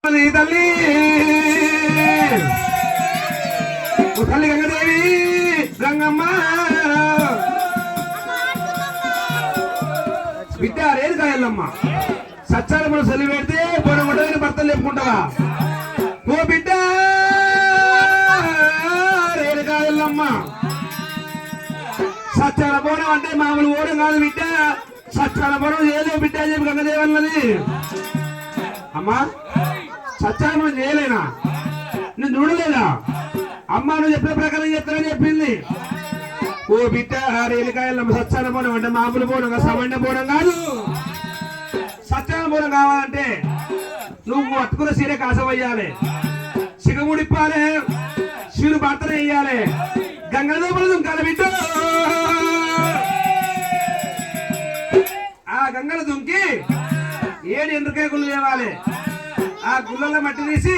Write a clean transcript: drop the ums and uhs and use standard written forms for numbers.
తల్లి తల్లి గంగదేవి గంగమ్మ బిడ్డ రేణుకాయల్లమ్మ సచ్చారమ్మను చలి పెడితే బోనముట్టని భర్తలు చెప్పుకుంటావా ఓ బిడ్డ రేణుకాయల్లమ్మ సచ్చార బోనం అంటే మామూలు ఓడం కాదు బిడ్డ సచ్చార బోనం ఏదో బిడ్డ చెప్పి గంగదేవన్నది అమ్మా సచ్చార మనం చేయలేనా నేను చూడలేదా అమ్మ నువ్వు చెప్పిన ప్రకారం చెప్తానని చెప్పింది ఓ బిడ్డ రేణుకాయల్లమ్మ సచ్చార బోనం అంటే మామూలు బోనం సమండ బోనం కాదు సత్యాన బోనం కావాలంటే నువ్వు అతుకున్న సీర కాసవయ్యాలి సిగముడిప్పాలి శివుని భర్తన వేయాలి గంగదేవులు దుంకాలి బిడ్డ ఆ గంగలు దుంకి 7 ఎండ్రకాయ గుళ్ళు లేవాలి ఆ గుళ్ళలో మట్టి తీసి